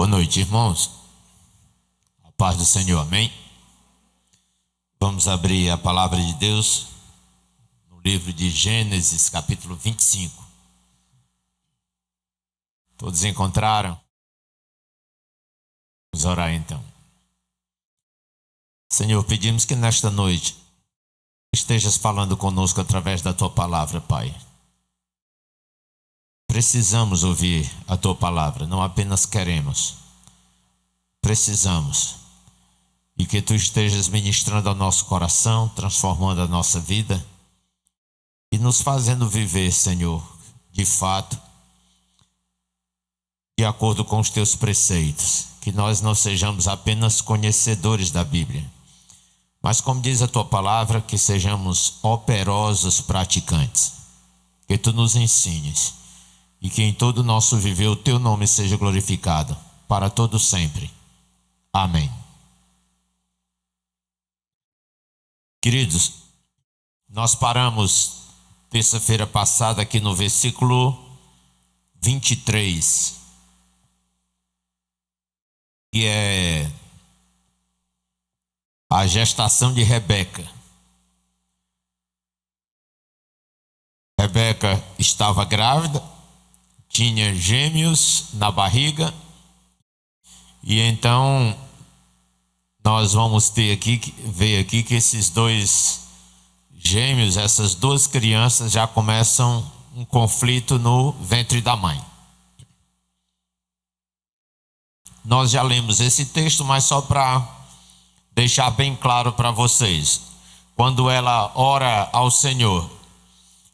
Boa noite, irmãos. A paz do Senhor, amém? Vamos abrir a palavra de Deus no livro de Gênesis, capítulo 25. Todos encontraram? Vamos orar então. Senhor, pedimos que nesta noite estejas falando conosco através da tua palavra, Pai. Precisamos ouvir a tua palavra, não apenas queremos, precisamos. E que tu estejas ministrando ao nosso coração, transformando a nossa vida e nos fazendo viver, Senhor, de fato, de acordo com os teus preceitos. Que nós não sejamos apenas conhecedores da Bíblia, mas, como diz a tua palavra, que sejamos operosos praticantes. Que tu nos ensines e que em todo o nosso viver o teu nome seja glorificado para todo sempre. Amém. Queridos, nós paramos terça-feira passada aqui no versículo 23, que é a gestação de Rebeca. Rebeca estava grávida, tinha gêmeos na barriga, e então nós vamos ver aqui que esses dois gêmeos, essas duas crianças já começam um conflito no ventre da mãe. Nós já lemos esse texto, mas só para deixar bem claro para vocês. Quando ela ora ao Senhor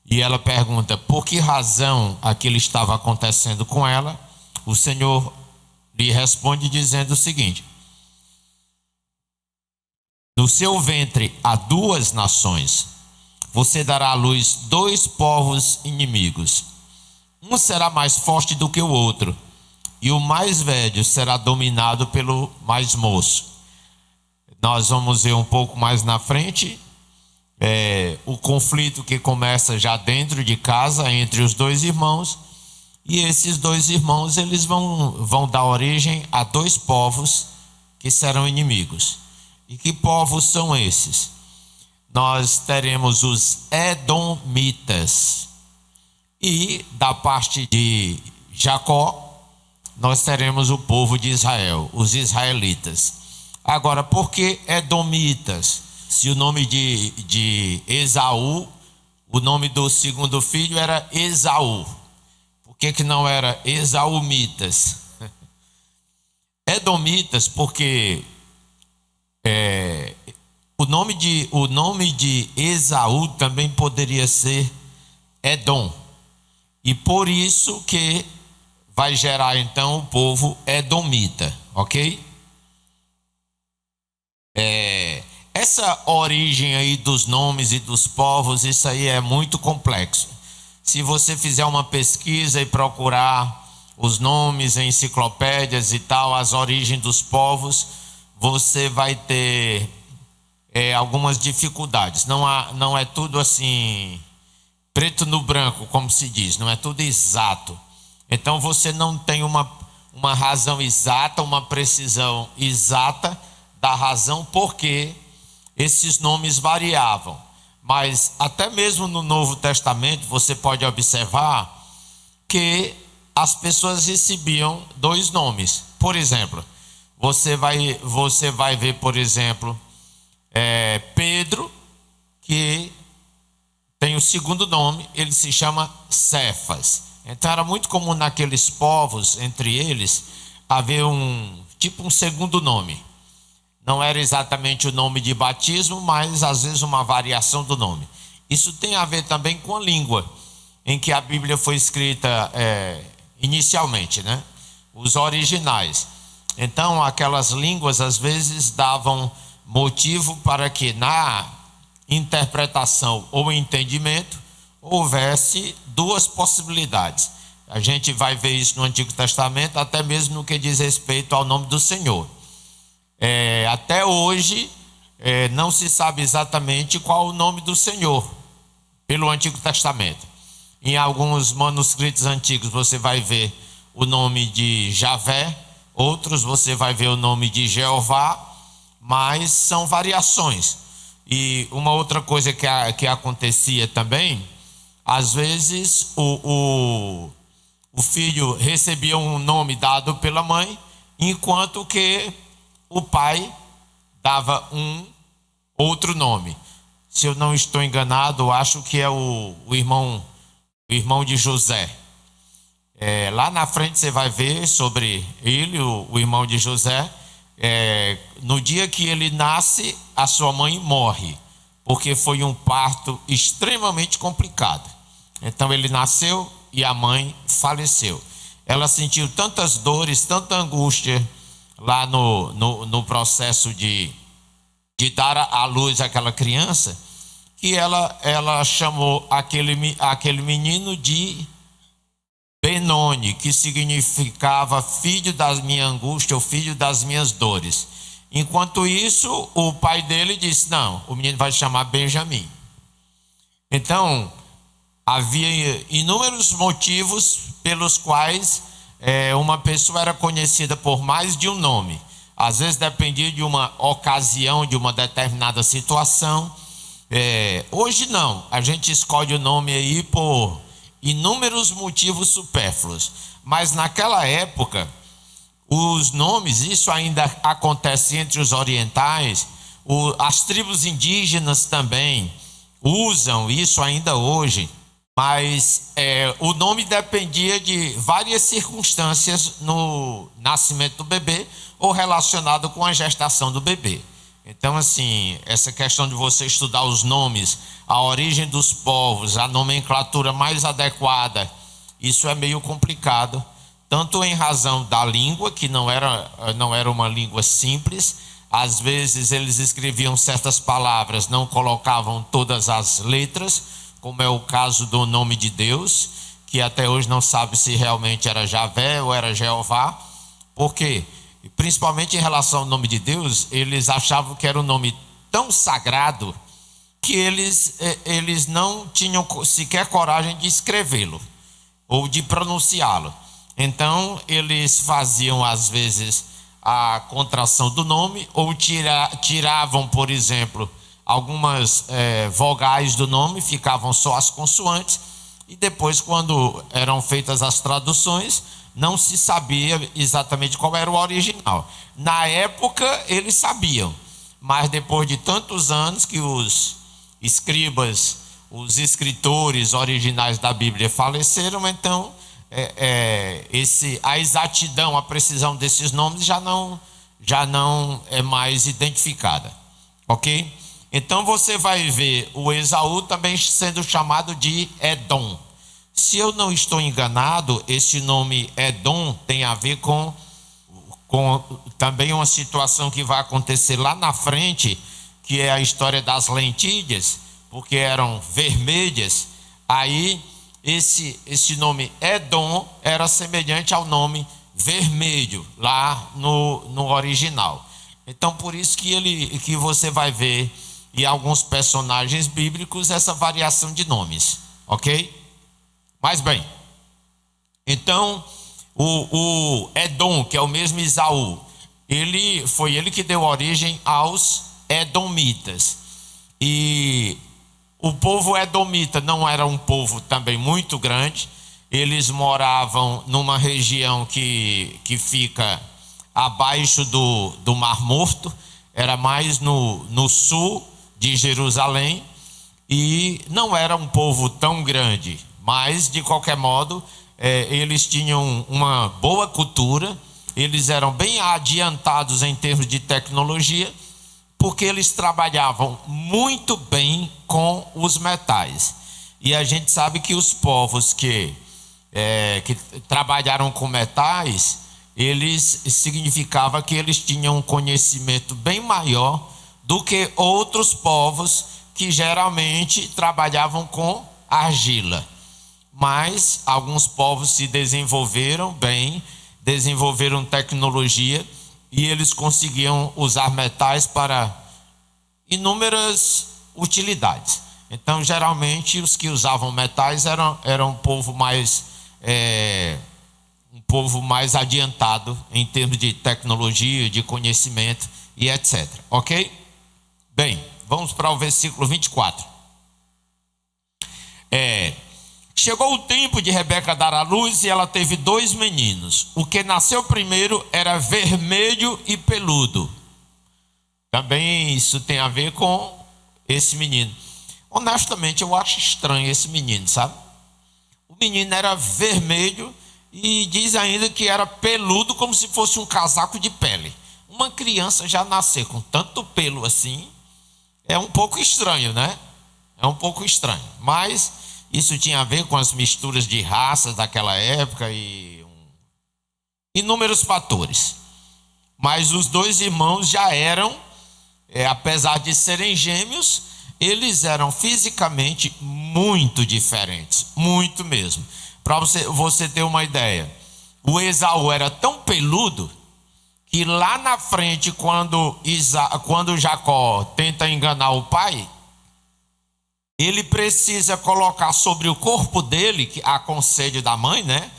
e ela pergunta por que razão aquilo estava acontecendo com ela, o Senhor lhe responde dizendo o seguinte: no seu ventre há duas nações, você dará à luz dois povos inimigos. Um será mais forte do que o outro, e o mais velho será dominado pelo mais moço. Nós vamos ver um pouco mais na frente o conflito que começa já dentro de casa entre os dois irmãos, e esses dois irmãos eles vão dar origem a dois povos que serão inimigos. E que povos são esses? Nós teremos os Edomitas, e da parte de Jacó nós teremos o povo de Israel, os israelitas. Agora, por que Edomitas? Se o nome de Esaú, o nome do segundo filho era Esaú, por que não era Esaumitas? Edomitas porque o nome de Esaú também poderia ser Edom, e por isso que vai gerar então o povo edomita, ok? Essa origem aí dos nomes e dos povos, isso aí é muito complexo. Se você fizer uma pesquisa e procurar os nomes em enciclopédias e tal, as origens dos povos, você vai ter algumas dificuldades. Não é tudo assim preto no branco, como se diz, não é tudo exato. Então você não tem uma razão exata, uma precisão exata da razão por que esses nomes variavam. Mas até mesmo no Novo Testamento você pode observar que as pessoas recebiam dois nomes. Por exemplo, você vai ver, por exemplo, Pedro, que tem o segundo nome, ele se chama Cefas. Então era muito comum naqueles povos, entre eles, haver um segundo nome. Não era exatamente o nome de batismo, mas às vezes uma variação do nome. Isso tem a ver também com a língua em que a Bíblia foi escrita inicialmente, né? Os originais. Então aquelas línguas às vezes davam motivo para que na interpretação ou entendimento houvesse duas possibilidades. A gente vai ver isso no Antigo Testamento, até mesmo no que diz respeito ao nome do Senhor. Até hoje não se sabe exatamente qual o nome do Senhor pelo Antigo Testamento. Em alguns manuscritos antigos você vai ver o nome de Javé, outros você vai ver o nome de Jeová, mas são variações. E uma outra coisa que acontecia também, às vezes o filho recebia um nome dado pela mãe, enquanto que o pai dava um outro nome. Se eu não estou enganado, acho que é o irmão de José. Lá na frente você vai ver sobre ele, o irmão de José. No dia que ele nasce, a sua mãe morre, porque foi um parto extremamente complicado. Então ele nasceu e a mãe faleceu. Ela sentiu tantas dores, tanta angústia lá no processo de dar à luz aquela criança, que ela chamou aquele menino de Benoni, que significava filho da minha angústia, ou filho das minhas dores. Enquanto isso, o pai dele disse: não, o menino vai chamar Benjamim. Então, havia inúmeros motivos pelos quais uma pessoa era conhecida por mais de um nome. Às vezes dependia de uma ocasião, de uma determinada situação. Hoje não, a gente escolhe o nome aí por inúmeros motivos supérfluos. Mas naquela época, os nomes, isso ainda acontece entre os orientais, as tribos indígenas também usam isso ainda hoje. Mas o nome dependia de várias circunstâncias no nascimento do bebê ou relacionado com a gestação do bebê. Então, assim, essa questão de você estudar os nomes, a origem dos povos, a nomenclatura mais adequada, isso é meio complicado, tanto em razão da língua, que não era uma língua simples. Às vezes eles escreviam certas palavras, não colocavam todas as letras, como é o caso do nome de Deus, que até hoje não sabe se realmente era Javé ou era Jeová. Por quê? Principalmente em relação ao nome de Deus, eles achavam que era um nome tão sagrado que eles não tinham sequer coragem de escrevê-lo ou de pronunciá-lo. Então eles faziam às vezes a contração do nome, ou tiravam, por exemplo, algumas vogais do nome, ficavam só as consoantes, e depois, quando eram feitas as traduções, não se sabia exatamente qual era o original. Na época eles sabiam, mas depois de tantos anos que os escribas, os escritores originais da Bíblia faleceram, então a exatidão, a precisão desses nomes já não é mais identificada, ok? Então você vai ver o Esaú também sendo chamado de Edom. Se eu não estou enganado, esse nome Edom tem a ver com também uma situação que vai acontecer lá na frente, que é a história das lentilhas, porque eram vermelhas. Aí esse nome Edom era semelhante ao nome vermelho lá no original. Então por isso que você vai ver em alguns personagens bíblicos essa variação de nomes, ok? Mas bem, então o Edom, que é o mesmo Esaú, foi ele que deu origem aos Edomitas. E o povo edomita não era um povo também muito grande. Eles moravam numa região que fica abaixo do Mar Morto, era mais no sul de Jerusalém, e não era um povo tão grande, mas de qualquer modo eles tinham uma boa cultura, eles eram bem adiantados em termos de tecnologia, porque eles trabalhavam muito bem com os metais. E a gente sabe que os povos que trabalharam com metais, significava que eles tinham um conhecimento bem maior do que outros povos que geralmente trabalhavam com argila. Mas alguns povos se desenvolveram bem, desenvolveram tecnologia, e eles conseguiam usar metais para inúmeras utilidades. Então, geralmente, os que usavam metais eram um povo mais um povo mais adiantado em termos de tecnologia, de conhecimento e etc. Ok? Bem, vamos para o versículo 24. Chegou o tempo de Rebeca dar à luz e ela teve 2 meninos. O que nasceu primeiro era vermelho e peludo. Também isso tem a ver com esse menino. Honestamente, eu acho estranho esse menino, sabe? O menino era vermelho e diz ainda que era peludo, como se fosse um casaco de pele. Uma criança já nascer com tanto pelo assim é um pouco estranho, né? É um pouco estranho. Mas isso tinha a ver com as misturas de raças daquela época e inúmeros fatores. Mas os 2 irmãos já eram, apesar de serem gêmeos, eles eram fisicamente muito diferentes, muito mesmo. Para você ter uma ideia, o Esaú era tão peludo que lá na frente, quando Jacó tenta enganar o pai, ele precisa colocar sobre o corpo dele, a conselho da mãe, né?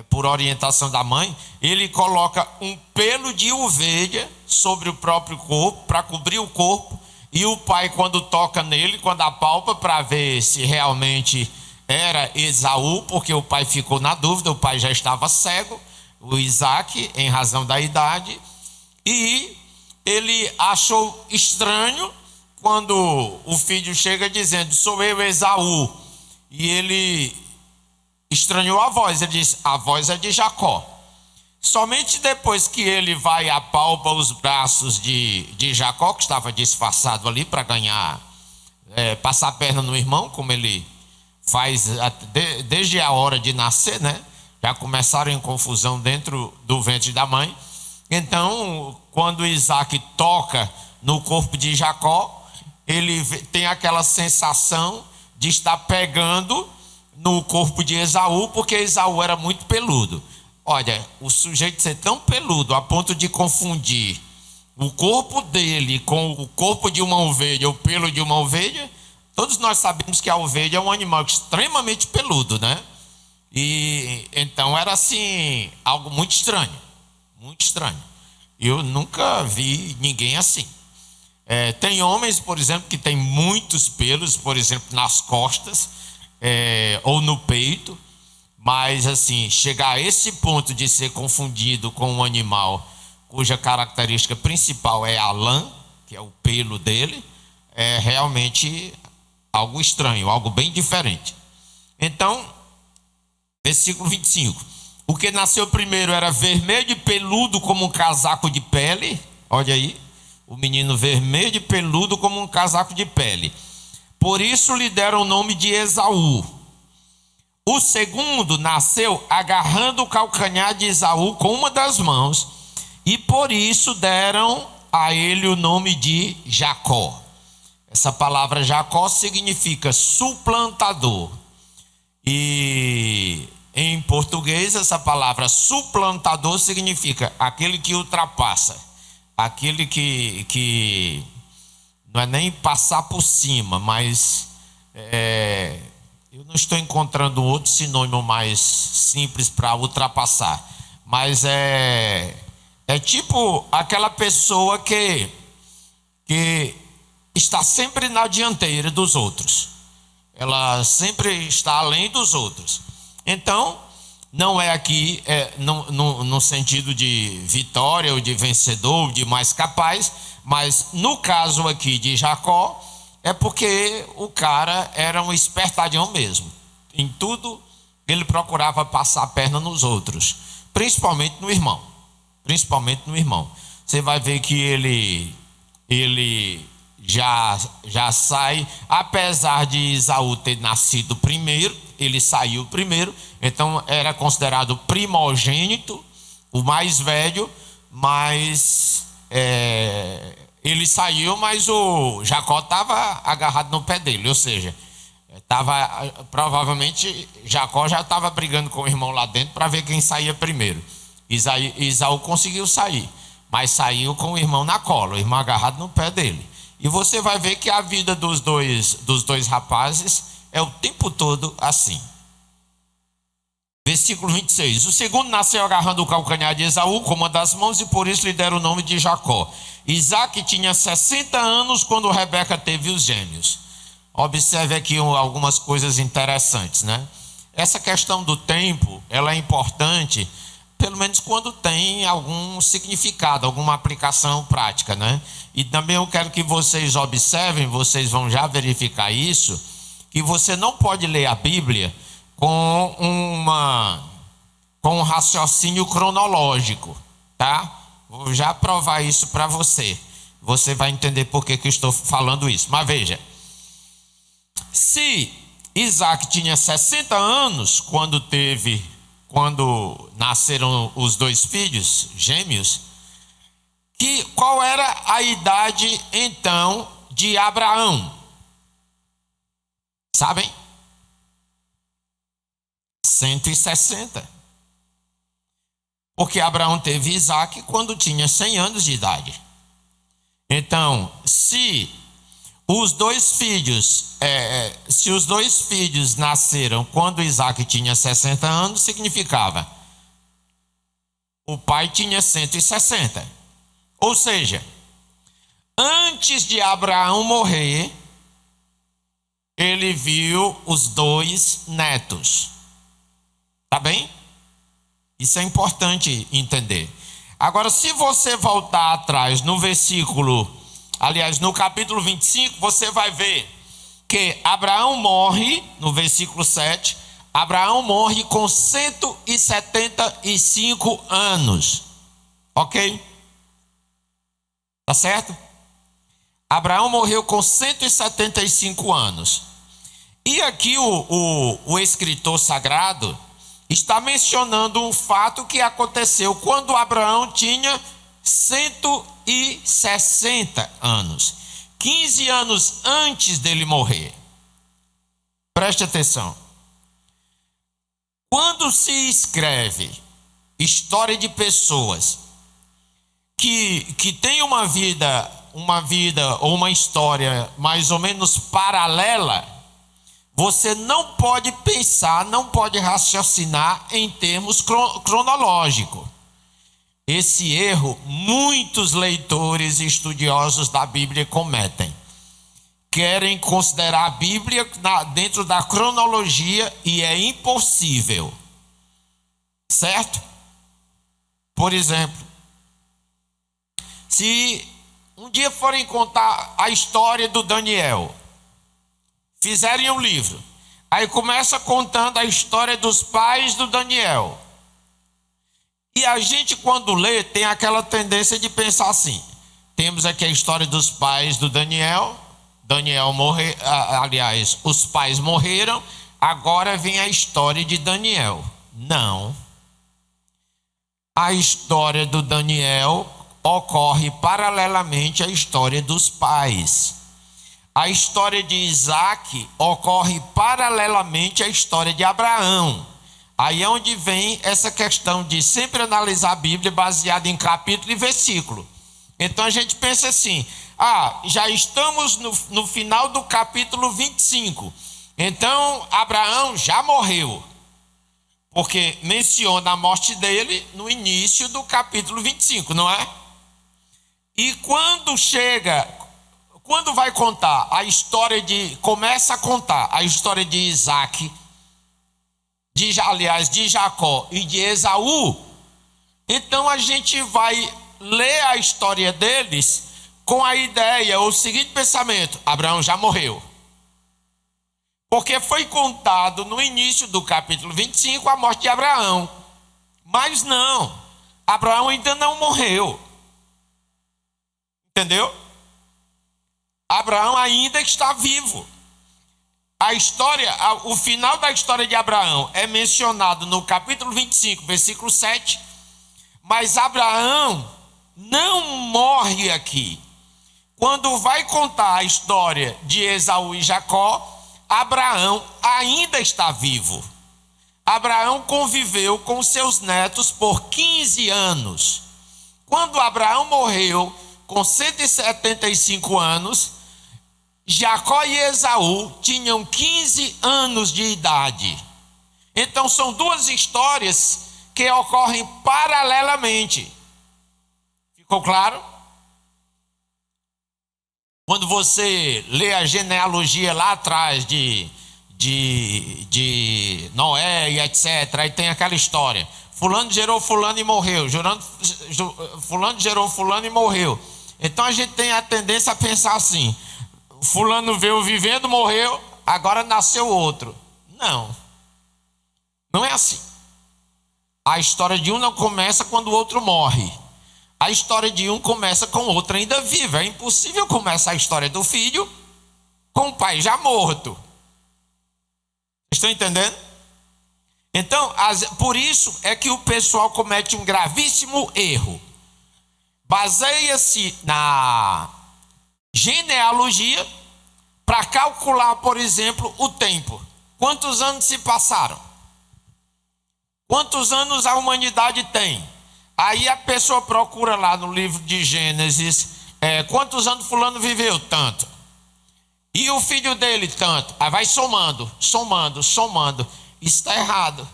Por orientação da mãe, ele coloca um pelo de ovelha sobre o próprio corpo, para cobrir o corpo, e o pai, quando toca nele, quando apalpa para ver se realmente era Esaú, porque o pai ficou na dúvida, o pai já estava cego, o Isaac, em razão da idade, e ele achou estranho quando o filho chega dizendo: sou eu, Esaú, e ele estranhou a voz, ele disse: a voz é de Jacó. Somente depois que ele vai e apalpa os braços de Jacó, que estava disfarçado ali para ganhar, passar a perna no irmão, como ele faz desde a hora de nascer, né? Já começaram em confusão dentro do ventre da mãe. Então, quando Isaac toca no corpo de Jacó, ele tem aquela sensação de estar pegando no corpo de Esaú, porque Esaú era muito peludo. Olha, o sujeito ser tão peludo a ponto de confundir o corpo dele com o corpo de uma ovelha, o pelo de uma ovelha, todos nós sabemos que a ovelha é um animal extremamente peludo, né? E então era assim, algo muito estranho, muito estranho. Eu nunca vi ninguém assim. Tem homens, por exemplo, que têm muitos pelos, por exemplo, nas costas, ou no peito, mas assim, chegar a esse ponto de ser confundido com um animal cuja característica principal é a lã, que é o pelo dele, é realmente algo estranho, algo bem diferente. Então, versículo 25: o que nasceu primeiro era vermelho e peludo como um casaco de pele. Olha aí, o menino vermelho e peludo como um casaco de pele. Por isso lhe deram o nome de Esaú. O segundo nasceu agarrando o calcanhar de Esaú com uma das mãos, e por isso deram a ele o nome de Jacó. Essa palavra Jacó significa suplantador. E em português essa palavra suplantador significa aquele que ultrapassa, aquele que não é nem passar por cima, mas eu não estou encontrando outro sinônimo mais simples para ultrapassar, mas é tipo aquela pessoa que está sempre na dianteira dos outros, ela sempre está além dos outros. Então, não é aqui no sentido de vitória ou de vencedor, ou de mais capaz, mas no caso aqui de Jacó, é porque o cara era um espertalhão mesmo. Em tudo ele procurava passar a perna nos outros, principalmente no irmão. Principalmente no irmão. Você vai ver que ele já sai, apesar de Esaú ter nascido primeiro, ele saiu primeiro, então era considerado primogênito, o mais velho, mas ele saiu, mas o Jacó estava agarrado no pé dele, ou seja, provavelmente Jacó já estava brigando com o irmão lá dentro para ver quem saía primeiro. Esaú conseguiu sair, mas saiu com o irmão na cola, o irmão agarrado no pé dele. E você vai ver que a vida dos dois rapazes é o tempo todo assim. Versículo 26. O segundo nasceu agarrando o calcanhar de Esaú com uma das mãos, e por isso lhe deram o nome de Jacó. Isaac tinha 60 anos quando Rebeca teve os gêmeos. Observe aqui algumas coisas interessantes, né? Essa questão do tempo, ela é importante, pelo menos quando tem algum significado, alguma aplicação prática, né? E também eu quero que vocês observem, vocês vão já verificar isso, que você não pode ler a Bíblia com um raciocínio cronológico, tá? Vou já provar isso para você. Você vai entender por que eu estou falando isso. Mas veja, se Isaac tinha 60 anos quando nasceram os dois filhos gêmeos, qual era a idade então de Abraão? Sabem? 160. Porque Abraão teve Isaac quando tinha 100 anos de idade. Então, se os dois filhos nasceram quando Isaac tinha 60 anos, significava o pai tinha 160. Ou seja, antes de Abraão morrer, ele viu os dois netos. Tá bem? Isso é importante entender. Agora, se você voltar atrás no no capítulo 25, você vai ver que Abraão morre, no versículo 7, Abraão morre com 175 anos. Ok? Tá certo? Abraão morreu com 175 anos. E aqui o escritor sagrado está mencionando um fato que aconteceu quando Abraão tinha 160 anos, 15 anos antes dele morrer. Preste atenção. Quando se escreve história de pessoas que têm uma vida ou uma história mais ou menos paralela, você não pode pensar, não pode raciocinar em termos cronológicos. Esse erro muitos leitores e estudiosos da Bíblia cometem. Querem considerar a Bíblia dentro da cronologia e é impossível. Certo? Por exemplo, se um dia forem contar a história do Daniel, fizerem um livro, aí começa contando a história dos pais do Daniel. E a gente, quando lê, tem aquela tendência de pensar assim: temos aqui a história dos pais do Daniel, Daniel morreu, aliás, os pais morreram, agora vem a história de Daniel. Não. A história do Daniel ocorre paralelamente à história dos pais. A história de Isaac ocorre paralelamente à história de Abraão. Aí é onde vem essa questão de sempre analisar a Bíblia baseada em capítulo e versículo. Então a gente pensa assim: já estamos no final do capítulo 25. Então Abraão já morreu, porque menciona a morte dele no início do capítulo 25, não é? E quando vai contar a história começa a contar a história de Isaac, de Jacó e de Esaú, então a gente vai ler a história deles com a ideia, o seguinte pensamento: Abraão já morreu. Porque foi contado no início do capítulo 25 a morte de Abraão. Mas não, Abraão ainda não morreu. Entendeu? Abraão ainda está vivo. O final da história de Abraão é mencionado no capítulo 25, versículo 7. Mas Abraão não morre aqui. Quando vai contar a história de Esaú e Jacó, Abraão ainda está vivo. Abraão conviveu com seus netos por 15 anos. Quando Abraão morreu com 175 anos, Jacó e Esaú tinham 15 anos de idade. Então são duas histórias que ocorrem paralelamente. Ficou claro? Quando você lê a genealogia lá atrás de Noé e etc., aí tem aquela história: fulano gerou fulano e morreu, fulano gerou fulano e morreu. Então a gente tem a tendência a pensar assim: fulano veio vivendo, morreu, agora nasceu outro. Não é assim. A história de um não começa quando o outro morre. A história de um começa com o outro ainda vivo. É impossível começar a história do filho com o pai já morto. Estão entendendo? Então, por isso é que o pessoal comete um gravíssimo erro. Baseia-se na genealogia para calcular, por exemplo, o tempo. Quantos anos se passaram? Quantos anos a humanidade tem? Aí a pessoa procura lá no livro de Gênesis, quantos anos fulano viveu? Tanto. E o filho dele? Tanto. Aí vai somando. Isso está errado.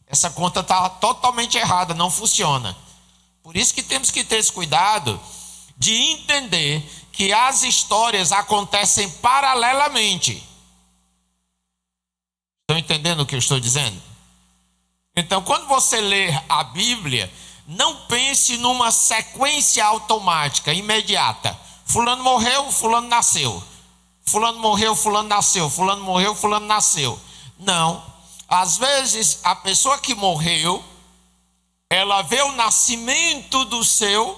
Essa conta está totalmente errada, não funciona. Por isso que temos que ter esse cuidado de entender que as histórias acontecem paralelamente. Estão entendendo o que eu estou dizendo? Então, quando você lê a Bíblia, não pense numa sequência automática, imediata. Fulano morreu, fulano nasceu. Fulano morreu, fulano nasceu. Fulano morreu, fulano nasceu. Não. Às vezes, a pessoa que morreu, ela vê o nascimento do seu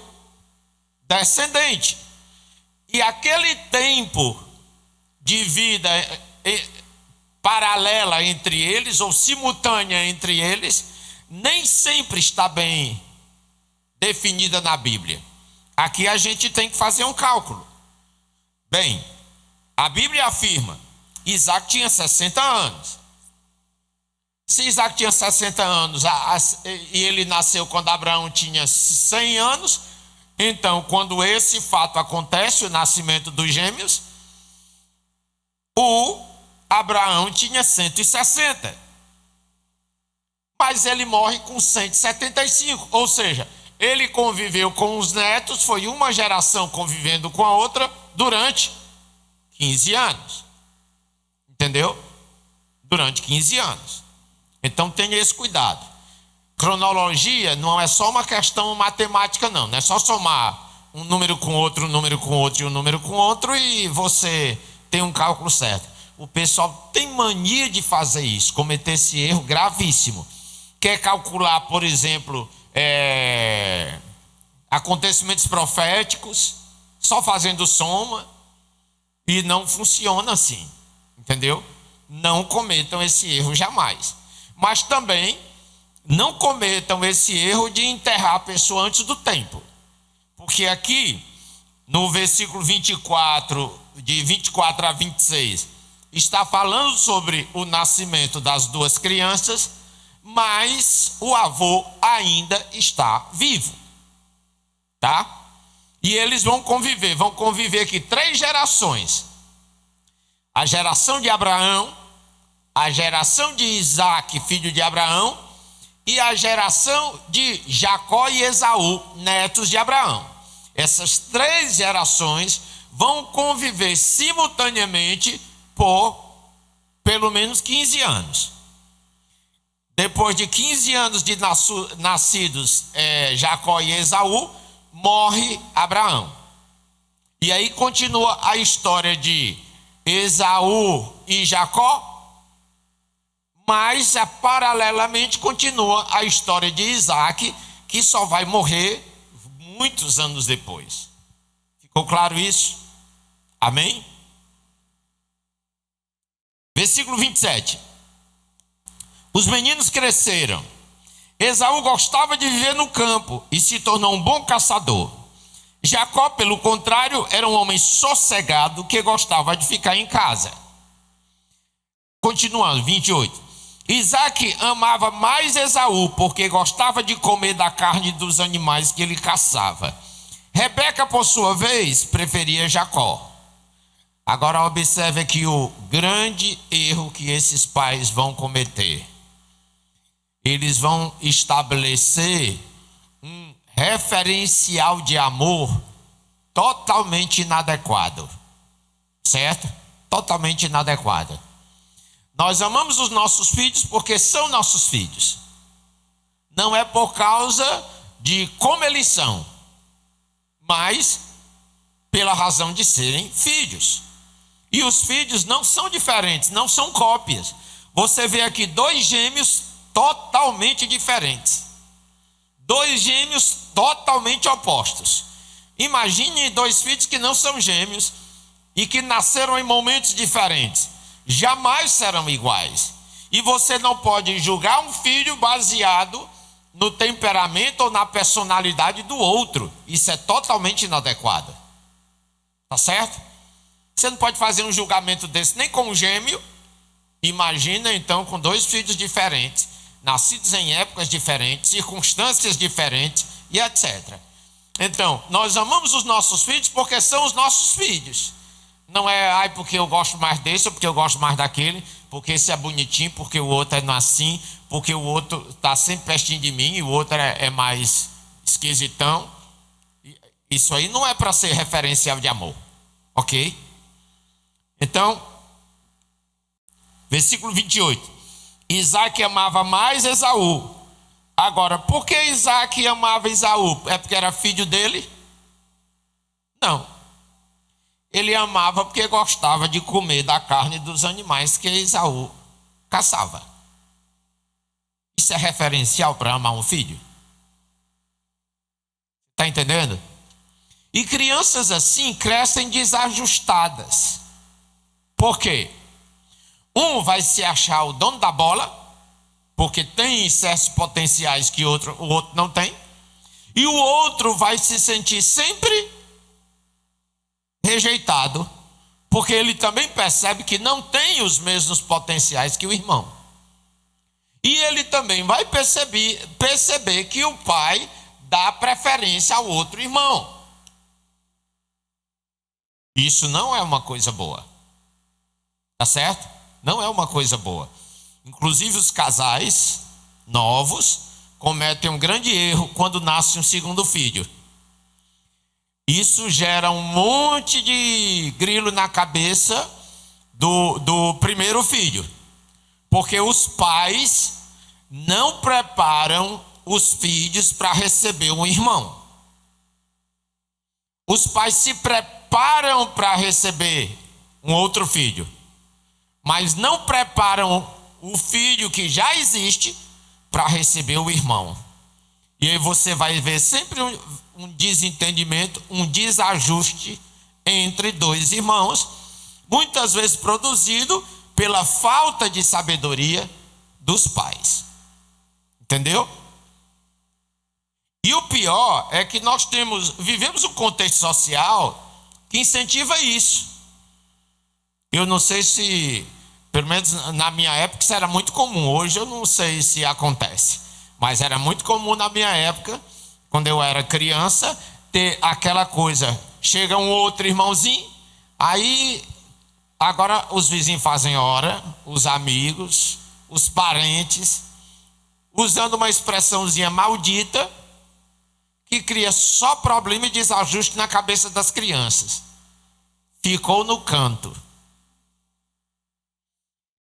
descendente. E aquele tempo de vida paralela entre eles, ou simultânea entre eles, nem sempre está bem definida na Bíblia. Aqui a gente tem que fazer um cálculo. Bem, a Bíblia afirma: Isaac tinha 60 anos. Se Isaac tinha 60 anos e ele nasceu quando Abraão tinha 100 anos, então quando esse fato acontece, o nascimento dos gêmeos, o Abraão tinha 160. Mas ele morre com 175, ou seja, ele conviveu com os netos, foi uma geração convivendo com a outra durante 15 anos. Entendeu? Durante 15 anos. Então tenha esse cuidado. Cronologia não é só uma questão matemática, não é só somar um número com outro, um número com outro e um número com outro e você tem um cálculo certo. O pessoal tem mania de fazer isso, cometer esse erro gravíssimo. Quer calcular, por exemplo, acontecimentos proféticos, só fazendo soma, e não funciona assim, entendeu? Não cometam esse erro jamais. Mas também não cometam esse erro de enterrar a pessoa antes do tempo. Porque aqui, no versículo 24, de 24 a 26, está falando sobre o nascimento das duas crianças, mas o avô ainda está vivo, tá? E eles vão conviver aqui 3 gerações: a geração de Abraão, a geração de Isaac, filho de Abraão, e a geração de Jacó e Esaú, netos de Abraão. Essas 3 gerações vão conviver simultaneamente por pelo menos 15 anos. Depois de 15 anos de nascidos Jacó e Esaú, morre Abraão. E aí continua a história de Esaú e Jacó, mas paralelamente continua a história de Isaac, que só vai morrer muitos anos depois. Ficou claro isso? Amém? Versículo 27. Os meninos cresceram. Esaú gostava de viver no campo e se tornou um bom caçador. Jacó, pelo contrário, era um homem sossegado que gostava de ficar em casa. Continuando, 28. Isaac amava mais Esaú porque gostava de comer da carne dos animais que ele caçava. Rebeca, por sua vez, preferia Jacó. Agora observe aqui o grande erro que esses pais vão cometer. eles vão estabelecer um referencial de amor totalmente inadequado, certo? Totalmente inadequado. Nós amamos os nossos filhos porque são nossos filhos. Não é por causa de como eles são, mas pela razão de serem filhos. E os filhos não são diferentes, não são cópias. Você vê aqui dois gêmeos totalmente diferentes. Dois gêmeos totalmente opostos. Imagine dois filhos que não são gêmeos e que nasceram em momentos diferentes. Jamais serão iguais. E você não pode julgar um filho baseado no temperamento ou na personalidade do outro. Isso é totalmente inadequado. Tá certo? Você não pode fazer um julgamento desse nem com um gêmeo. Imagina então com dois filhos diferentes, nascidos em épocas diferentes, circunstâncias diferentes e etc. Então, nós amamos os nossos filhos porque são os nossos filhos. Não é, porque eu gosto mais desse ou porque eu gosto mais daquele, porque esse é bonitinho, porque o outro é assim, porque o outro está sempre pertinho de mim e o outro é mais esquisitão. Isso aí não é para ser referencial de amor, ok? Então, versículo 28. Isaac amava mais Esaú. Agora, por que Isaac amava Esaú? É porque era filho dele? Não. Ele amava porque gostava de comer da carne dos animais que Esaú caçava. Isso é referencial para amar um filho? Está entendendo? E crianças assim crescem desajustadas. Por quê? Um vai se achar o dono da bola, porque tem certos potenciais que o outro não tem. E o outro vai se sentir sempre rejeitado, porque ele também percebe que não tem os mesmos potenciais que o irmão. E ele também vai perceber que o pai dá preferência ao outro irmão. Isso não é uma coisa boa. Tá certo? Não é uma coisa boa. Inclusive os casais novos cometem um grande erro quando nasce um segundo filho. Isso gera um monte de grilo na cabeça do primeiro filho. Porque os pais não preparam os filhos para receber um irmão. Os pais se preparam para receber um outro filho, mas não preparam o filho que já existe para receber o irmão. E aí você vai ver sempre um desentendimento, um desajuste entre dois irmãos, muitas vezes produzido pela falta de sabedoria dos pais. Entendeu? E o pior é que nós vivemos um contexto social que incentiva isso. Eu não sei se, pelo menos na minha época, isso era muito comum. Hoje eu não sei se acontece, mas era muito comum na minha época, quando eu era criança, ter aquela coisa: chega um outro irmãozinho, aí agora os vizinhos fazem hora, os amigos, os parentes, usando uma expressãozinha maldita que cria só problema e desajuste na cabeça das crianças. Ficou no canto.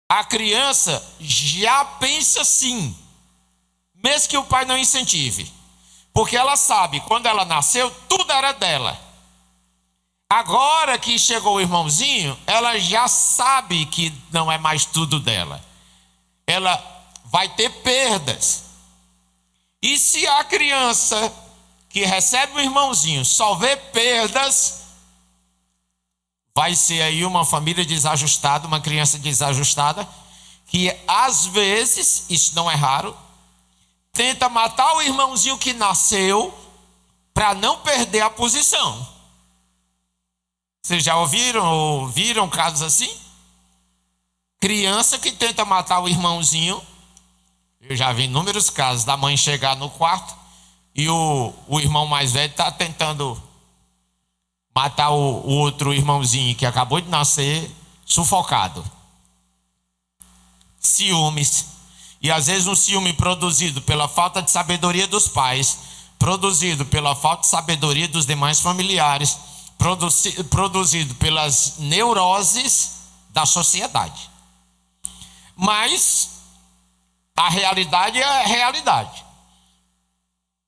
A criança já pensa assim, mesmo que o pai não incentive, porque ela sabe, quando ela nasceu, tudo era dela. Agora que chegou o irmãozinho, ela já sabe que não é mais tudo dela. Ela vai ter perdas. E se a criança que recebe o irmãozinho só vê perdas, vai ser aí uma família desajustada, uma criança desajustada, que às vezes, isso não é raro, tenta matar o irmãozinho que nasceu para não perder a posição. Vocês já ouviram ou viram casos assim? Criança que tenta matar o irmãozinho. Eu já vi inúmeros casos da mãe chegar no quarto e o irmão mais velho está tentando matar o outro irmãozinho que acabou de nascer, sufocado. Ciúmes. E às vezes um ciúme produzido pela falta de sabedoria dos pais, produzido pela falta de sabedoria dos demais familiares, produzido pelas neuroses da sociedade. Mas a realidade é a realidade.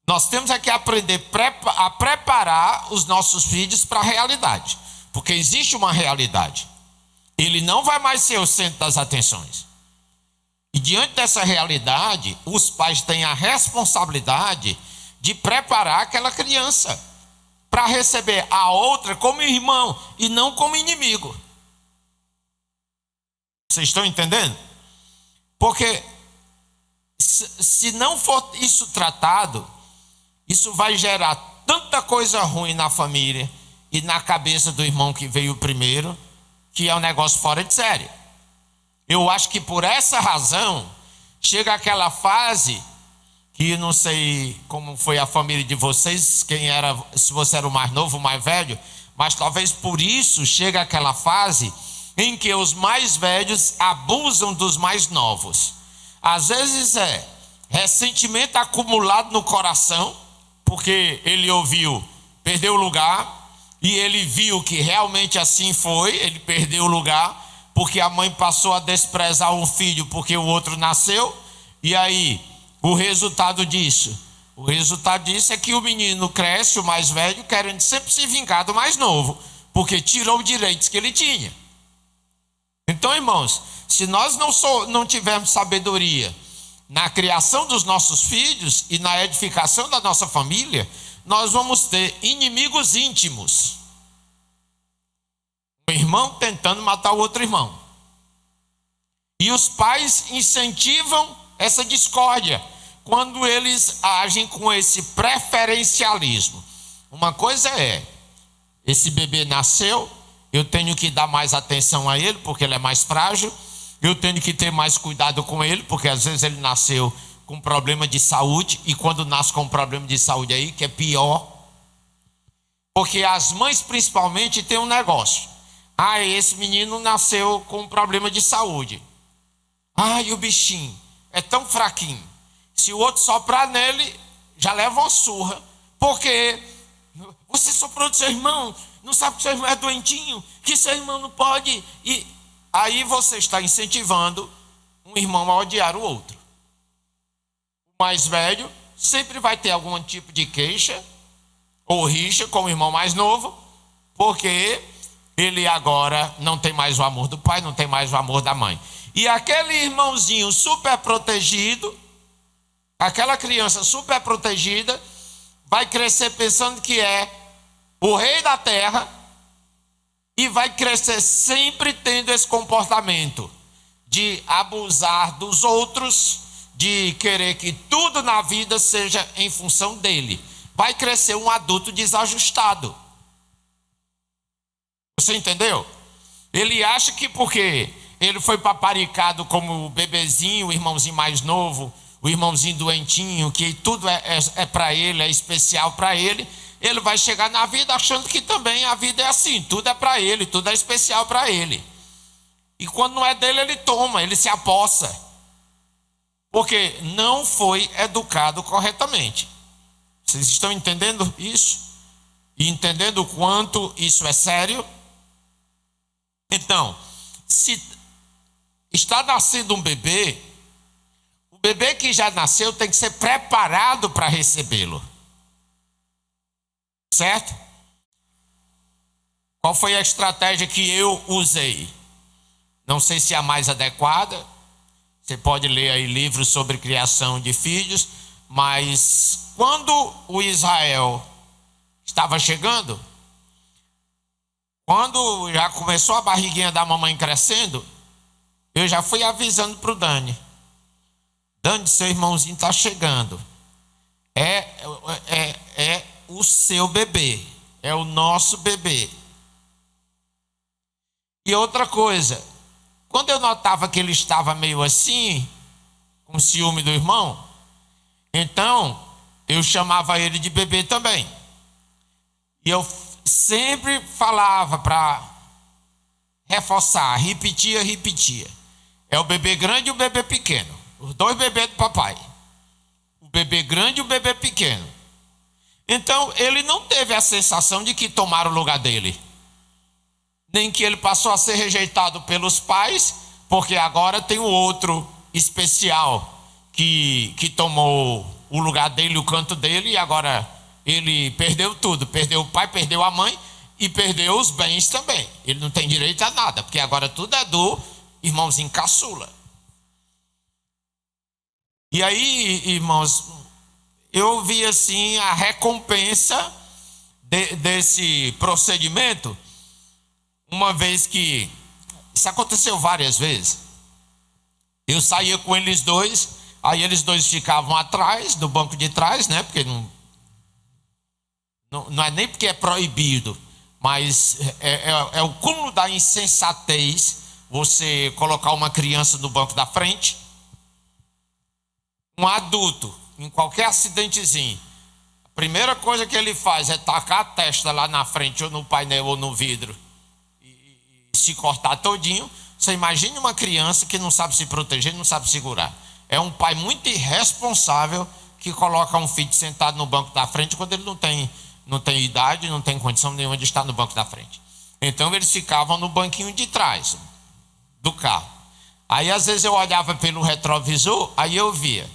Nós temos é que aprender a preparar os nossos filhos para a realidade, porque existe uma realidade. Ele não vai mais ser o centro das atenções. E diante dessa realidade, os pais têm a responsabilidade de preparar aquela criança para receber a outra como irmão e não como inimigo. Vocês estão entendendo? Porque se não for isso tratado, isso vai gerar tanta coisa ruim na família e na cabeça do irmão que veio primeiro, que é um negócio fora de série. Eu acho que por essa razão chega aquela fase que não sei como foi a família de vocês, quem era, se você era o mais novo, o mais velho, mas talvez por isso chega aquela fase em que os mais velhos abusam dos mais novos. Às vezes é ressentimento acumulado no coração, porque ele ouviu, perdeu o lugar, e ele viu que realmente assim foi, ele perdeu o lugar, porque a mãe passou a desprezar um filho porque o outro nasceu, e aí o resultado disso é que o menino cresce, o mais velho, querendo sempre se vingar do mais novo, porque tirou direitos que ele tinha. Então, irmãos, se nós não tivermos sabedoria na criação dos nossos filhos e na edificação da nossa família, nós vamos ter inimigos íntimos. Um irmão tentando matar o outro irmão. E os pais incentivam essa discórdia quando eles agem com esse preferencialismo. Uma coisa é, esse bebê nasceu, eu tenho que dar mais atenção a ele porque ele é mais frágil, eu tenho que ter mais cuidado com ele, porque às vezes ele nasceu com problema de saúde, e quando nasce com problema de saúde aí, que é pior, porque as mães principalmente têm um negócio. Esse menino nasceu com problema de saúde. E o bichinho é tão fraquinho. Se o outro soprar nele, já leva uma surra, porque você soprou do seu irmão, não sabe que seu irmão é doentinho, que seu irmão não pode. E aí você está incentivando um irmão a odiar o outro. O mais velho sempre vai ter algum tipo de queixa ou rixa com o irmão mais novo, porque ele agora não tem mais o amor do pai, não tem mais o amor da mãe. E aquele irmãozinho super protegido, aquela criança super protegida, vai crescer pensando que é o rei da terra e vai crescer sempre tendo esse comportamento de abusar dos outros, de querer que tudo na vida seja em função dele. Vai crescer um adulto desajustado. Você entendeu? Ele acha que porque ele foi paparicado como o bebezinho, o irmãozinho mais novo, o irmãozinho doentinho, que tudo é para ele, é especial para ele, ele vai chegar na vida achando que também a vida é assim, tudo é para ele, tudo é especial para ele. E quando não é dele, ele toma, ele se apossa, porque não foi educado corretamente. Vocês estão entendendo isso? E entendendo o quanto isso é sério? Então, se está nascendo um bebê, o bebê que já nasceu tem que ser preparado para recebê-lo. Certo? Qual foi a estratégia que eu usei? Não sei se é a mais adequada. Você pode ler aí livros sobre criação de filhos, mas quando o Israel estava chegando, quando já começou a barriguinha da mamãe crescendo, eu já fui avisando para o Dani. Dani, seu irmãozinho está chegando. É o seu bebê. É o nosso bebê. E outra coisa, quando eu notava que ele estava meio assim, com ciúme do irmão, então eu chamava ele de bebê também. E eu sempre falava para reforçar, repetia. É o bebê grande e o bebê pequeno. os dois bebês do papai. O bebê grande e o bebê pequeno. Então, ele não teve a sensação de que tomaram o lugar dele. Nem que ele passou a ser rejeitado pelos pais, porque agora tem o outro especial que tomou o lugar dele, o canto dele, e agora ele perdeu tudo. Perdeu o pai, perdeu a mãe e perdeu os bens também. Ele não tem direito a nada, porque agora tudo é do irmãozinho caçula. E aí, irmãos, eu vi assim a recompensa desse procedimento, uma vez que isso aconteceu várias vezes. Eu saía com eles dois, aí eles dois ficavam atrás, no banco de trás, né? Porque não é nem porque é proibido, mas é o cúmulo da insensatez você colocar uma criança no banco da frente. Um adulto, em qualquer acidentezinho, a primeira coisa que ele faz é tacar a testa lá na frente, ou no painel, ou no vidro, e se cortar todinho. Você imagine uma criança que não sabe se proteger, não sabe segurar. É um pai muito irresponsável que coloca um filho sentado no banco da frente quando ele não tem idade, não tem condição nenhuma de estar no banco da frente. Então eles ficavam no banquinho de trás do carro. Aí às vezes eu olhava pelo retrovisor, aí eu via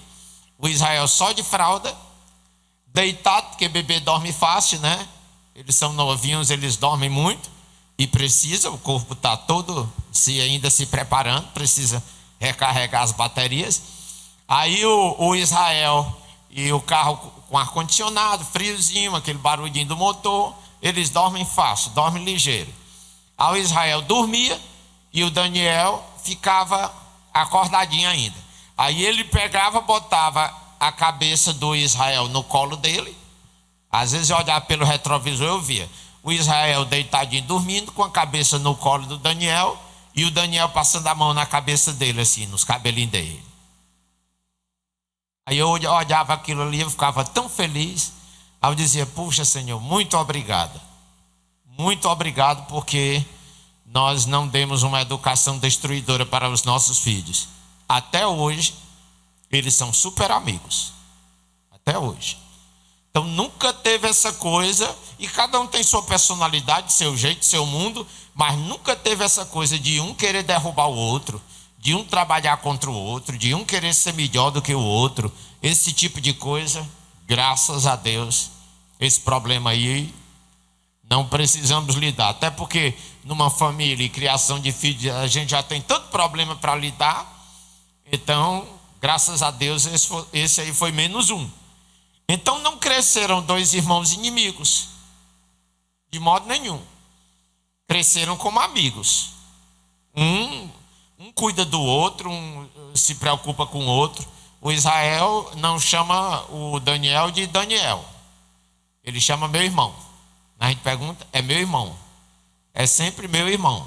o Israel só de fralda, deitado, porque bebê dorme fácil, né? Eles são novinhos, eles dormem muito e precisa, o corpo está todo ainda se preparando, precisa recarregar as baterias. Aí o Israel e o carro com ar-condicionado, friozinho, aquele barulhinho do motor, eles dormem fácil, dormem ligeiro. Aí o Israel dormia e o Daniel ficava acordadinho ainda. Aí ele pegava, botava a cabeça do Israel no colo dele. Às vezes eu olhava pelo retrovisor, eu via o Israel deitadinho dormindo, com a cabeça no colo do Daniel, e o Daniel passando a mão na cabeça dele, assim, nos cabelinhos dele. Aí eu olhava aquilo ali, eu ficava tão feliz. Aí eu dizia: puxa, Senhor, muito obrigado. Muito obrigado, porque nós não demos uma educação destruidora para os nossos filhos. Até hoje, eles são super amigos. Até hoje. Então nunca teve essa coisa, e cada um tem sua personalidade, seu jeito, seu mundo, mas nunca teve essa coisa de um querer derrubar o outro, de um trabalhar contra o outro, de um querer ser melhor do que o outro. Esse tipo de coisa, graças a Deus, esse problema aí não precisamos lidar. Até porque numa família e criação de filhos a gente já tem tanto problema para lidar. Então, graças a Deus, esse aí foi menos um. Então não cresceram dois irmãos inimigos, de modo nenhum. Cresceram como amigos. Um cuida do outro, um se preocupa com o outro. O Israel não chama o Daniel de Daniel. Ele chama meu irmão. A gente pergunta: é meu irmão. É sempre meu irmão.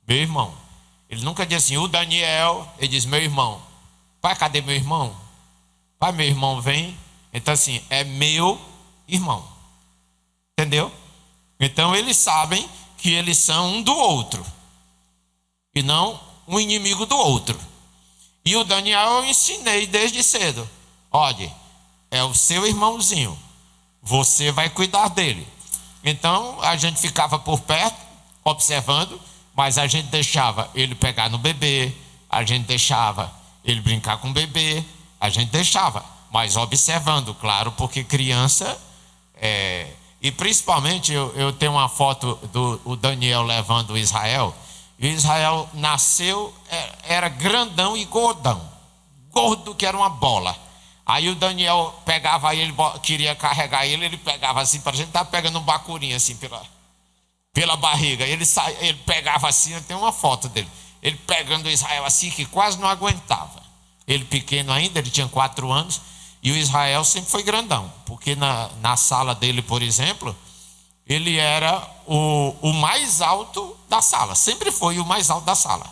Meu irmão. Ele nunca diz assim, o Daniel. Ele diz meu irmão. Pai, cadê meu irmão? Pai, meu irmão vem. Então assim, é meu irmão. Entendeu? Então eles sabem que eles são um do outro, e não um inimigo do outro. E o Daniel eu ensinei desde cedo: olha, é o seu irmãozinho, você vai cuidar dele. Então a gente ficava por perto, observando, mas a gente deixava ele pegar no bebê, a gente deixava ele brincar com o bebê, a gente deixava, mas observando, claro, porque criança e principalmente eu tenho uma foto do Daniel levando o Israel. E o Israel nasceu, era grandão e gordão, gordo que era uma bola. Aí o Daniel pegava ele, queria carregar ele, ele pegava assim, para a gente estar pegando um bacurinho assim pela barriga. Ele pegava assim, tem uma foto dele, ele pegando o Israel assim, que quase não aguentava. Ele pequeno ainda, ele tinha 4 anos, e o Israel sempre foi grandão, porque na sala dele, por exemplo, ele era o mais alto da sala, sempre foi o mais alto da sala.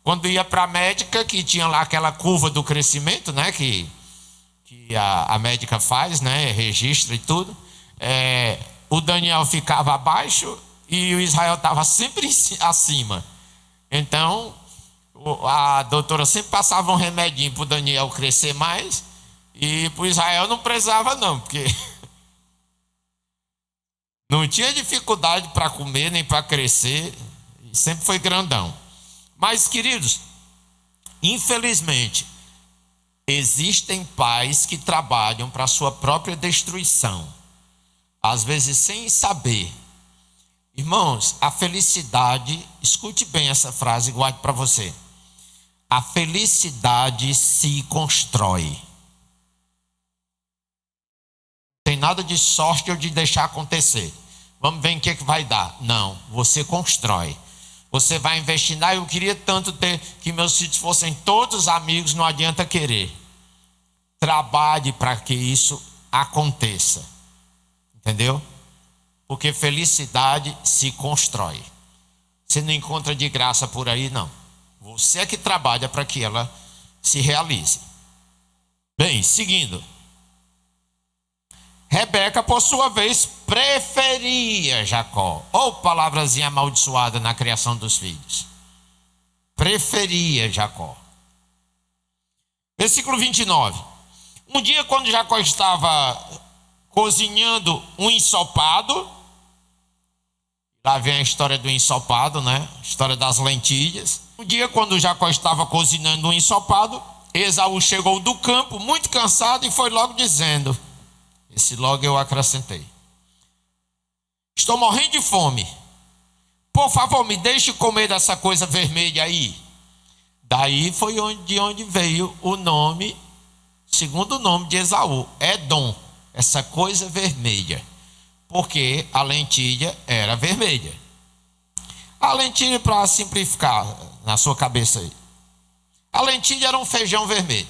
Quando ia para a médica, que tinha lá aquela curva do crescimento, né, que a médica faz, né, registra e tudo, o Daniel ficava abaixo e o Israel estava sempre acima. Então A doutora sempre passava um remedinho para o Daniel crescer mais, e para o Israel não precisava não, porque não tinha dificuldade para comer nem para crescer, sempre foi grandão. Mas, queridos, infelizmente, existem pais que trabalham para a sua própria destruição, às vezes sem saber. Irmãos, a felicidade, escute bem essa frase, guarde para você. A felicidade se constrói. Não tem nada de sorte ou de deixar acontecer. Vamos ver em que vai dar. Não, você constrói. Você vai investir. Eu queria tanto ter que meus filhos fossem todos amigos, não adianta querer. Trabalhe para que isso aconteça. Entendeu? Porque felicidade se constrói. Você não encontra de graça por aí, não. Você é que trabalha para que ela se realize. Bem, seguindo. Rebeca, por sua vez, preferia Jacó. Ou palavrazinha amaldiçoada na criação dos filhos. Preferia Jacó. Versículo 29. Um dia, quando Jacó estava cozinhando um ensopado, lá vem a história do ensopado, né? A história das lentilhas. Um dia, quando Jacó estava cozinhando um ensopado, Esaú chegou do campo, muito cansado, e foi logo dizendo, esse logo eu acrescentei: estou morrendo de fome. Por favor, me deixe comer dessa coisa vermelha aí. Daí foi de onde veio o nome, segundo nome de Esaú, Edom, essa coisa vermelha. Porque a lentilha era vermelha. A lentilha, para simplificar na sua cabeça aí, a lentilha era um feijão vermelho,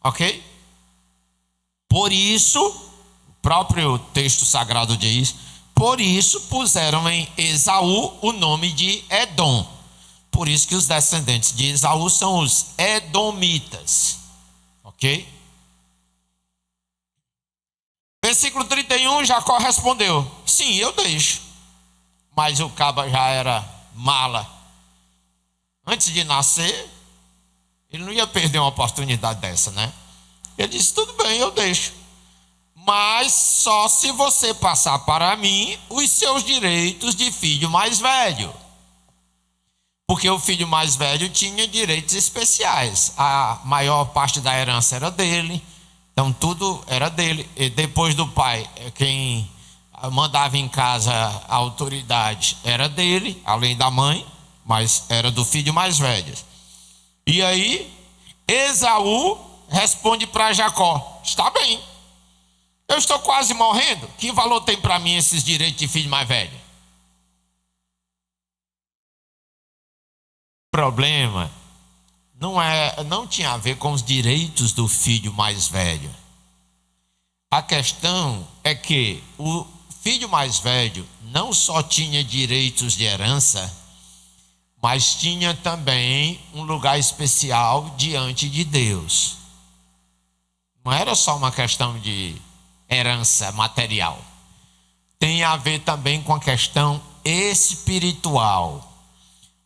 ok? Por isso, o próprio texto sagrado diz, por isso puseram em Esaú o nome de Edom. Por isso que os descendentes de Esaú são os edomitas, ok? Versículo 31, Jacó respondeu, sim, eu deixo. Mas o caba já era mala. Antes de nascer, ele não ia perder uma oportunidade dessa, né? Ele disse, tudo bem, eu deixo. Mas só se você passar para mim os seus direitos de filho mais velho. Porque o filho mais velho tinha direitos especiais. A maior parte da herança era dele. Então tudo era dele. E depois do pai, quem mandava em casa a autoridade era dele, além da mãe, mas era do filho mais velho. E aí, Esaú responde para Jacó, está bem, eu estou quase morrendo, que valor tem para mim esses direitos de filho mais velho? O problema não tinha a ver com os direitos do filho mais velho. A questão é que o filho mais velho não só tinha direitos de herança, mas tinha também um lugar especial diante de Deus. Não era só uma questão de herança material. Tem a ver também com a questão espiritual.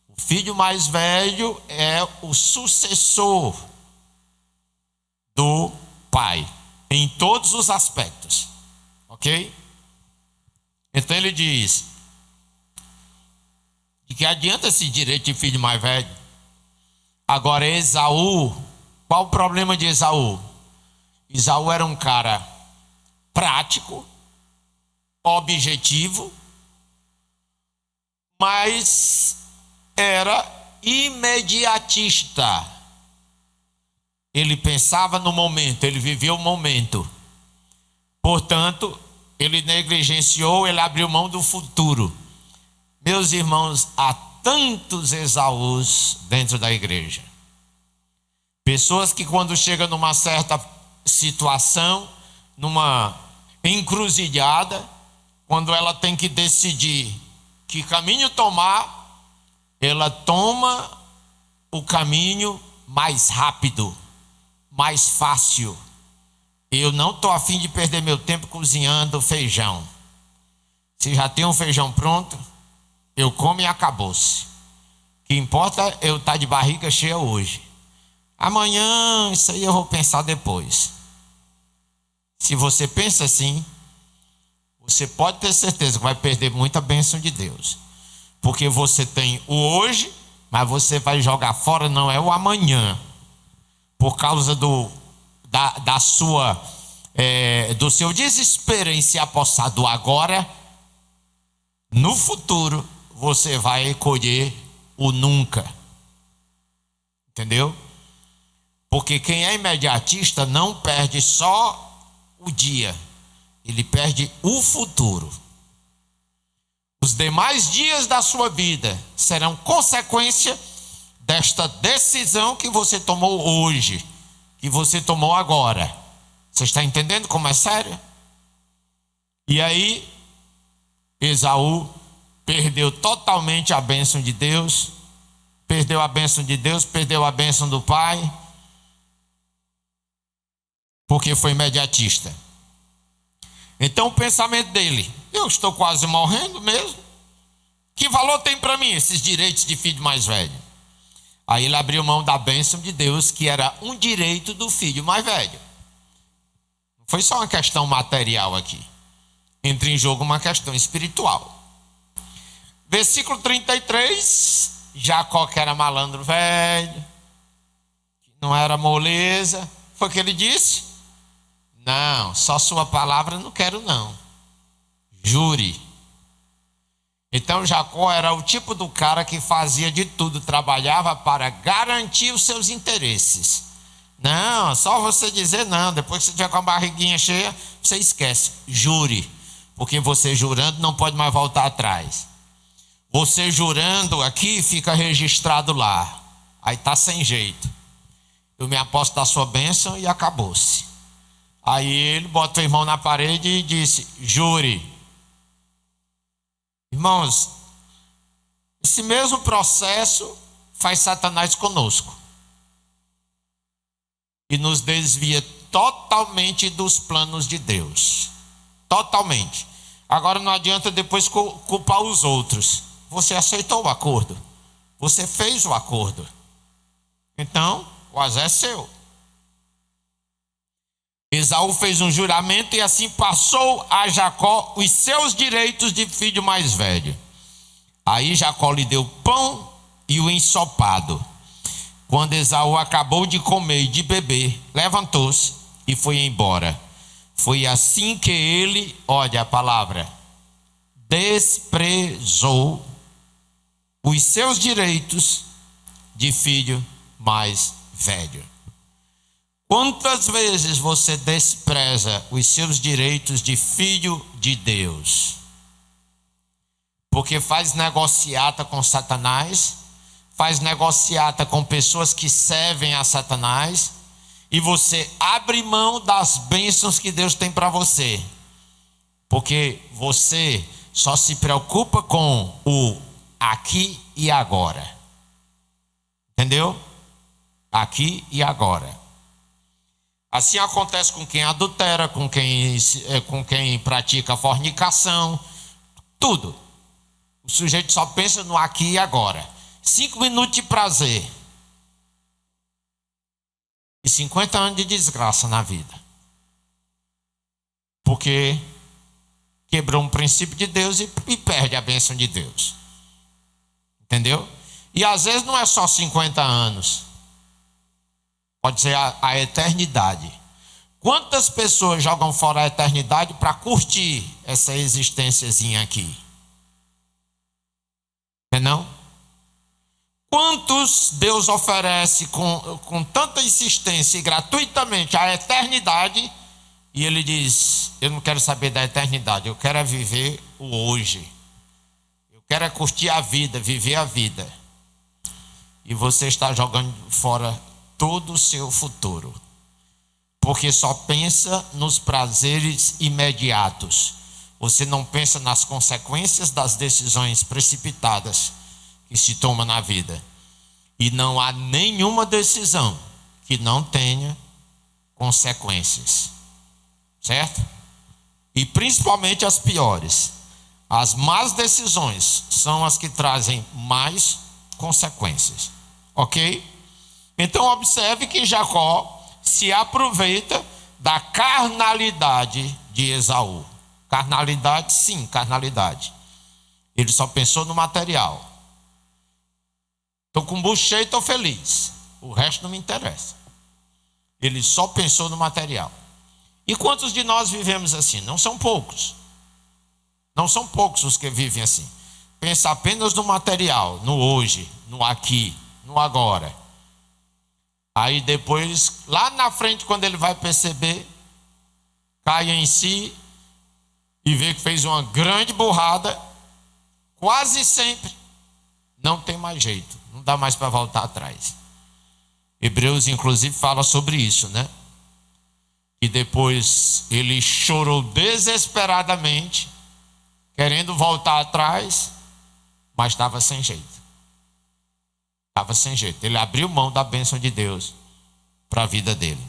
O filho mais velho é o sucessor do pai, em todos os aspectos, ok? Então ele diz, de que adianta esse direito de filho mais velho? Agora Esaú, qual o problema de Esaú? Esaú era um cara prático, objetivo, mas era imediatista. Ele pensava no momento, ele vivia o momento. Portanto, ele negligenciou, ele abriu mão do futuro. Meus irmãos, há tantos Esaús dentro da igreja. Pessoas que quando chegam numa certa situação, numa encruzilhada, quando ela tem que decidir que caminho tomar, ela toma o caminho mais rápido, mais fácil. Eu não estou a fim de perder meu tempo cozinhando feijão. Se já tem um feijão pronto, eu como e acabou-se. O que importa é eu estar de barriga cheia hoje. Amanhã, isso aí eu vou pensar depois. Se você pensa assim, você pode ter certeza que vai perder muita bênção de Deus. Porque você tem o hoje, mas você vai jogar fora, não é o amanhã. Por causa do seu desespero em se apossar do agora, no futuro você vai colher o nunca. Entendeu? Porque quem é imediatista não perde só o dia, ele perde o futuro. Os demais dias da sua vida serão consequência desta decisão que você tomou hoje, que você tomou agora. Você está entendendo como é sério? E aí, Esaú perdeu totalmente a bênção de Deus, perdeu a bênção de Deus, perdeu a bênção do pai, porque foi imediatista. Então o pensamento dele: eu estou quase morrendo mesmo, que valor tem para mim esses direitos de filho mais velho? Aí ele abriu mão da bênção de Deus, que era um direito do filho mais velho. Não foi só uma questão material aqui, entra em jogo uma questão espiritual. Versículo 33, Jacó, que era malandro velho, que não era moleza, foi o que ele disse: não, só sua palavra não quero não, jure. Então Jacó era o tipo do cara que fazia de tudo, trabalhava para garantir os seus interesses. Não, só você dizer não, depois que você tiver com a barriguinha cheia, você esquece, jure, porque você jurando não pode mais voltar atrás. Você jurando aqui, fica registrado lá, aí está sem jeito. Eu me aposto da sua bênção e acabou-se. Aí ele botou o irmão na parede e disse: jure. Irmãos, esse mesmo processo faz Satanás conosco e nos desvia totalmente dos planos de Deus, totalmente. Agora não adianta depois culpar os outros. Você aceitou o acordo, você fez o acordo, então o azar é seu. Esaú fez um juramento e assim passou a Jacó os seus direitos de filho mais velho. Aí Jacó lhe deu pão e o ensopado. Quando Esaú acabou de comer e de beber, levantou-se e foi embora. Foi assim que ele, olha a palavra, desprezou os seus direitos de filho mais velho. Quantas vezes você despreza os seus direitos de filho de Deus? Porque faz negociata com Satanás, faz negociata com pessoas que servem a Satanás, e você abre mão das bênçãos que Deus tem para você, porque você só se preocupa com o aqui e agora. Entendeu? Aqui e agora. Assim acontece com quem adultera, com quem pratica fornicação, tudo. O sujeito só pensa no aqui e agora. 5 minutos de prazer e 50 anos de desgraça na vida. Porque quebrou um princípio de Deus e perde a bênção de Deus. Entendeu? E às vezes não é só 50 anos. Pode ser a eternidade. Quantas pessoas jogam fora a eternidade para curtir essa existênciazinha aqui? Não? Quantos Deus oferece com tanta insistência e gratuitamente a eternidade, e ele diz: eu não quero saber da eternidade, eu quero é viver o hoje. Eu quero é curtir a vida, viver a vida. E você está jogando fora todo o seu futuro, porque só pensa nos prazeres imediatos. Você não pensa nas consequências das decisões precipitadas que se toma na vida. E não há nenhuma decisão que não tenha consequências, certo? E principalmente as piores. As más decisões são as que trazem mais consequências. Ok? Então observe que Jacó se aproveita da carnalidade de Esaú. Carnalidade, sim, carnalidade. Ele só pensou no material. Estou com bucho cheio, estou feliz. O resto não me interessa. Ele só pensou no material. E quantos de nós vivemos assim? Não são poucos. Não são poucos os que vivem assim. Pensa apenas no material, no hoje, no aqui, no agora. Aí depois, lá na frente, quando ele vai perceber, cai em si e vê que fez uma grande burrada, quase sempre não tem mais jeito, não dá mais para voltar atrás. Hebreus, inclusive, fala sobre isso, né? E depois ele chorou desesperadamente, querendo voltar atrás, mas estava sem jeito. Estava sem jeito. Ele abriu mão da bênção de Deus para a vida dele.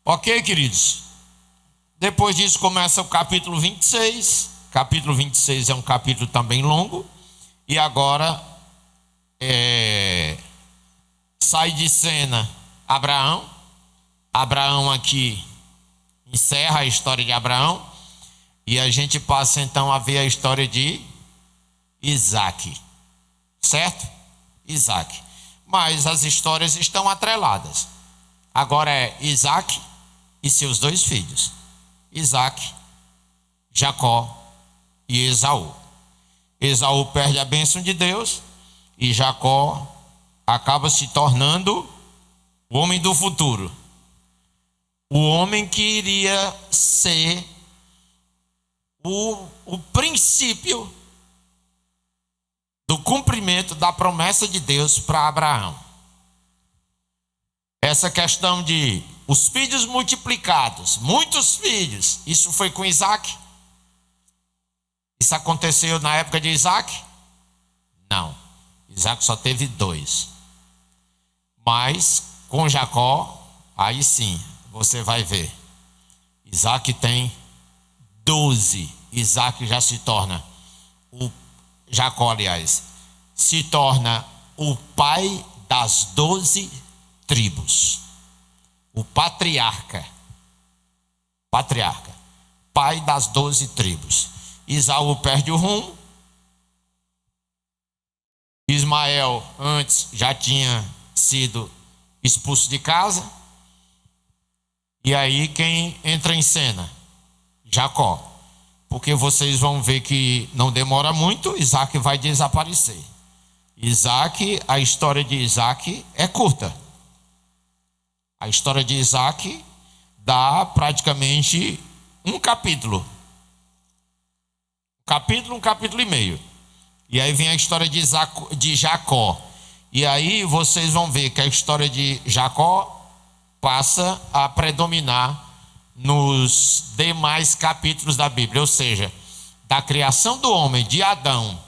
Ok, queridos? Depois disso começa o capítulo 26. Capítulo 26 é um capítulo também longo. E agora sai de cena Abraão. Abraão aqui encerra a história de Abraão. E a gente passa então a ver a história de Isaac. Certo? Isaac. Mas as histórias estão atreladas. Agora é Isaac e seus dois filhos. Isaac, Jacó e Esaú. Esaú perde a bênção de Deus e Jacó acaba se tornando o homem do futuro. O homem que iria ser o princípio do cumprimento da promessa de Deus para Abraão. Essa questão de os filhos multiplicados, muitos filhos, isso foi com Isaac? Isso aconteceu na época de Isaac? Não. Isaac só teve 2. Mas com Jacó, aí sim, você vai ver. Isaac tem 12. Isaac já se torna Jacó, aliás, se torna o pai das 12 tribos. O patriarca, pai das 12 tribos. Esaú perde o rumo. Ismael antes já tinha sido expulso de casa. E aí quem entra em cena? Jacó. Porque vocês vão ver que não demora muito, Isaac vai desaparecer. A história de Isaac é curta. A história de Isaac dá praticamente um capítulo. Um capítulo e meio. E aí vem a história de Jacó. E aí vocês vão ver que a história de Jacó passa a predominar nos demais capítulos da Bíblia. Ou seja, da criação do homem, de Adão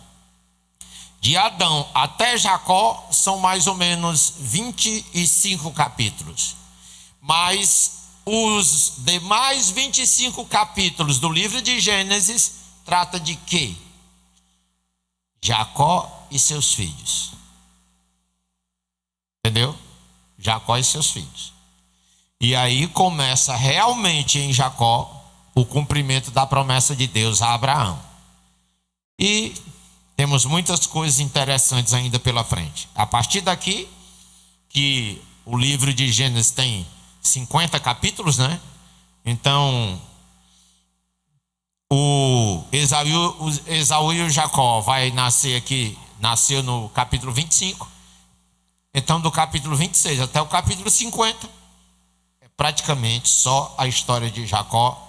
até Jacó, são mais ou menos 25 capítulos. Mas os demais 25 capítulos do livro de Gênesis trata de quê? Jacó e seus filhos. Entendeu? Jacó e seus filhos. E aí começa realmente em Jacó o cumprimento da promessa de Deus a Abraão. E temos muitas coisas interessantes ainda pela frente. A partir daqui, que o livro de Gênesis tem 50 capítulos, né? Então, o Esaú e o Jacó vai nascer aqui, nasceu no capítulo 25. Então, do capítulo 26 até o capítulo 50, é praticamente só a história de Jacó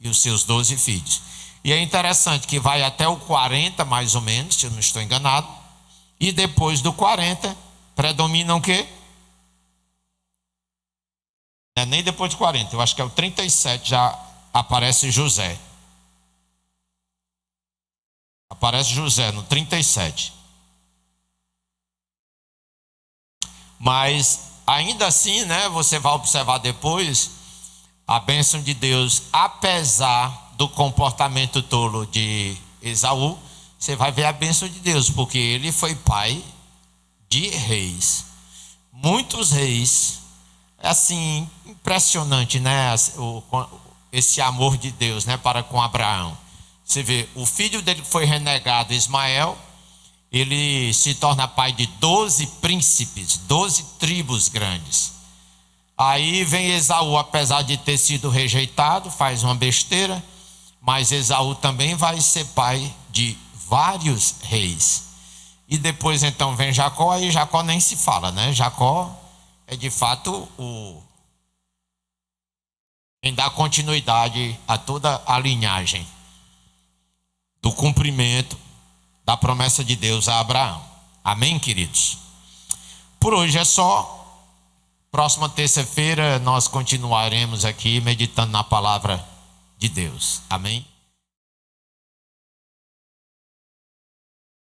e os seus 12 filhos. E é interessante que vai até o 40, mais ou menos, se eu não estou enganado. E depois do 40, predominam o quê? Não é nem depois de 40, eu acho que é o 37, já aparece José. Aparece José no 37. Mas ainda assim, né, você vai observar depois a bênção de Deus, apesar do comportamento tolo de Esaú, você vai ver a bênção de Deus, porque ele foi pai de reis. Muitos reis. É assim, impressionante, né? Esse amor de Deus, né, para com Abraão. Você vê, o filho dele que foi renegado, Ismael, ele se torna pai de 12 príncipes, 12 tribos grandes. Aí vem Esaú, apesar de ter sido rejeitado, faz uma besteira, mas Esaú também vai ser pai de vários reis. E depois então vem Jacó, aí Jacó nem se fala, né? Jacó é de fato quem dá continuidade a toda a linhagem do cumprimento da promessa de Deus a Abraão. Amém, queridos? Por hoje é só. Próxima terça-feira nós continuaremos aqui meditando na palavra de Deus. Amém?